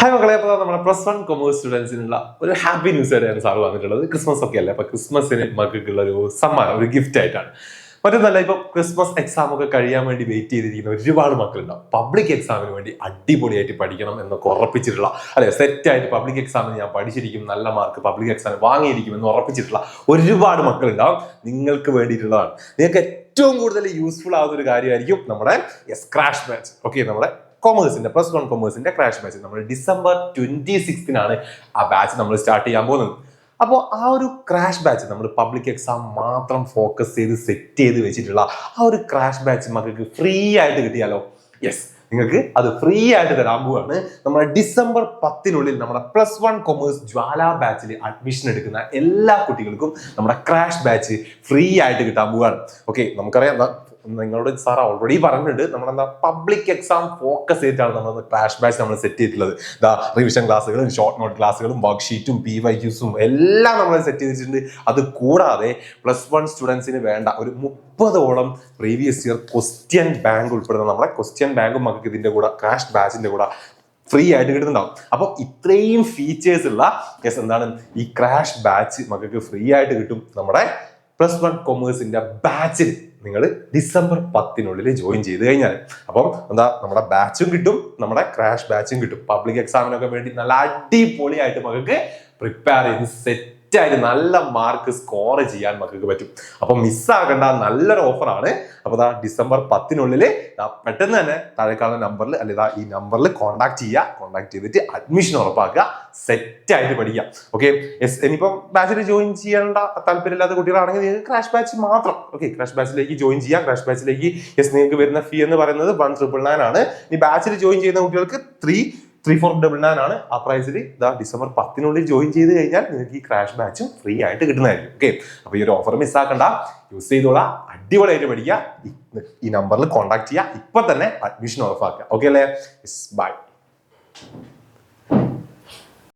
Hi മക്കളെ, അപ്പോൾ നമ്മുടെ +1 കൊമേഴ്സ് സ്റ്റുഡൻസിനുള്ള ഒരു ഹാപ്പി ന്യൂസ് ആയിട്ടാണ് സാർ വന്നിട്ടുള്ളത്. ക്രിസ്മസ് ഒക്കെ അല്ലേ, അപ്പൊ ക്രിസ്മസിന് മക്കൾക്കുള്ള ഒരു സമ്മാനം, ഒരു ഗിഫ്റ്റ് ആയിട്ടാണ്. മറ്റൊന്നല്ല, ഇപ്പൊ ക്രിസ്മസ് എക്സാം ഒക്കെ കഴിയാൻ വേണ്ടി വെയിറ്റ് ചെയ്തിരിക്കുന്ന ഒരുപാട് മക്കളുണ്ടാവും. പബ്ലിക് എക്സാമിന് വേണ്ടി അടിപൊളിയായിട്ട് പഠിക്കണം എന്നൊക്കെ ഉറപ്പിച്ചിട്ടുള്ള, അല്ലെ, സെറ്റ് ആയിട്ട് പബ്ലിക് എക്സാമിന് ഞാൻ പഠിച്ചിരിക്കും, നല്ല മാർക്ക് പബ്ലിക് എക്സാമിന് വാങ്ങിയിരിക്കും എന്ന് ഉറപ്പിച്ചിട്ടുള്ള ഒരുപാട് മക്കളുണ്ടാവും. നിങ്ങൾക്ക് വേണ്ടിയിട്ടുള്ളതാണ്. നിങ്ങൾക്ക് ഏറ്റവും കൂടുതൽ യൂസ്ഫുൾ ആവുന്ന ഒരു കാര്യമായിരിക്കും നമ്മുടെ ക്രാഷ് ബാച്ച്. ഓക്കെ, നമ്മുടെ കൊമേഴ്സിന്റെ +1 കൊമേഴ്സിന്റെ ക്രാഷ് ബാച്ച് നമ്മൾ ഡിസംബർ 26 ആ ബാച്ച് നമ്മൾ സ്റ്റാർട്ട് ചെയ്യാൻ പോകുന്നത്. അപ്പോൾ ആ ഒരു ക്രാഷ് ബാച്ച് നമ്മൾ പബ്ലിക് എക്സാം മാത്രം ഫോക്കസ് ചെയ്ത് സെറ്റ് ചെയ്ത് വെച്ചിട്ടുള്ള ആ ഒരു ക്രാഷ് ബാച്ച് മക്കൾക്ക് ഫ്രീ ആയിട്ട് കിട്ടിയാലോ? യെസ്, നിങ്ങൾക്ക് അത് ഫ്രീ ആയിട്ട് തരാൻ പോവാണ്. നമ്മുടെ ഡിസംബർ 10 നമ്മുടെ +1 കൊമേഴ്സ് ജ്വാല ബാച്ചിൽ അഡ്മിഷൻ എടുക്കുന്ന എല്ലാ കുട്ടികൾക്കും നമ്മുടെ ക്രാഷ് ബാച്ച് ഫ്രീ ആയിട്ട് കിട്ടാൻ പോവാണ്. ഓക്കെ, നമുക്കറിയാം, നിങ്ങളോട് സാർ ഓൾറെഡി പറഞ്ഞിട്ടുണ്ട്, നമ്മളെന്താ പബ്ലിക് എക്സാം ഫോക്കസ് ചെയ്തിട്ടാണ് നമ്മൾ ക്രാഷ് ബാച്ച് നമ്മൾ സെറ്റ് ചെയ്തിട്ടുള്ളത്. റിവിഷൻ ക്ലാസ്സുകളും ഷോർട്ട് നോട്ട് ക്ലാസ്സുകളും വർക്ക്ഷീറ്റും PYQs എല്ലാം നമ്മൾ സെറ്റ് ചെയ്തിട്ടുണ്ട്. അത് കൂടാതെ +1 സ്റ്റുഡൻസിന് വേണ്ട ഒരു 30ഓളം പ്രീവിയസ് ഇയർ ക്വസ്റ്റ്യൻ ബാങ്ക് ഉൾപ്പെടുന്ന നമ്മുടെ ക്വസ്റ്റ്യൻ ബാങ്കും നമുക്ക് ഇതിന്റെ കൂടെ ക്രാഷ് ബാച്ചിന്റെ കൂടെ ഫ്രീ ആയിട്ട് കിട്ടുന്നുണ്ടാവും. അപ്പോൾ ഇത്രയും ഫീച്ചേഴ്സ് ഉള്ള എന്താണ് ഈ ക്രാഷ് ബാച്ച് മക്കൾക്ക് ഫ്രീ ആയിട്ട് കിട്ടും. നമ്മുടെ +1 കൊമേഴ്സിന്റെ ബാച്ചിൽ നിങ്ങൾ ഡിസംബർ 10 ജോയിൻ ചെയ്ത് കഴിഞ്ഞാൽ അപ്പം നമ്മുടെ ബാച്ചും കിട്ടും, നമ്മുടെ ക്രാഷ് ബാച്ചും കിട്ടും. പബ്ലിക് എക്സാമിനൊക്കെ വേണ്ടി നല്ല അടിപൊളിയായിട്ട് മക്കൾക്ക് പ്രിപ്പയർ ചെയ്ത് സെറ്റ് ആയിട്ട് നല്ല മാർക്ക് സ്കോർ ചെയ്യാൻ മക്കൾക്ക് പറ്റും. അപ്പൊ മിസ്സാകേണ്ട നല്ലൊരു ഓഫറാണ്. അപ്പൊ ഡിസംബർ 10 പെട്ടെന്ന് തന്നെ താഴെക്കാളുന്ന നമ്പറിൽ അല്ലെങ്കിൽ ഈ നമ്പറിൽ കോൺടാക്ട് ചെയ്തിട്ട് അഡ്മിഷൻ ഉറപ്പാക്കുക, സെറ്റ് ആയിട്ട് പഠിക്കാം. ഓക്കെ, ഇനിയിപ്പം ബാച്ചിൽ ജോയിൻ ചെയ്യേണ്ട താല്പര്യമില്ലാത്ത കുട്ടികളാണെങ്കിൽ നിങ്ങൾക്ക് ക്രാഷ് ബാച്ച് മാത്രം ക്രാഷ് ബാച്ചിലേക്ക് ജോയിൻ ചെയ്യാം. ക്രാഷ് ബാച്ചിലേക്ക് നിങ്ങൾക്ക് വരുന്ന ഫീ എന്ന് പറയുന്നത് 1,999 ആണ്. ഇനി ബാച്ചിൽ ജോയിൻ ചെയ്യുന്ന കുട്ടികൾക്ക് 3,499 ആണ്. ആ പ്രൈസിൽ ഡിസംബർ 10 ജോയിൻ ചെയ്ത് കഴിഞ്ഞാൽ നിങ്ങൾക്ക് ഈ ക്രാഷ് ബാച്ചും ഫ്രീ ആയിട്ട് കിട്ടുന്നതായിരിക്കും. ഓക്കെ, അപ്പൊ ഈ ഒരു ഓഫർ മിസ്സാക്കണ്ട, യൂസ് ചെയ്തോളാം, അടിപൊളിയായിട്ട് പഠിക്കുക. ഈ നമ്പറിൽ കോൺടാക്ട് ചെയ്യുക, ഇപ്പൊ തന്നെ അഡ്മിഷൻ ഉറപ്പാക്കുക. ഓക്കെ അല്ലേ? ബൈ.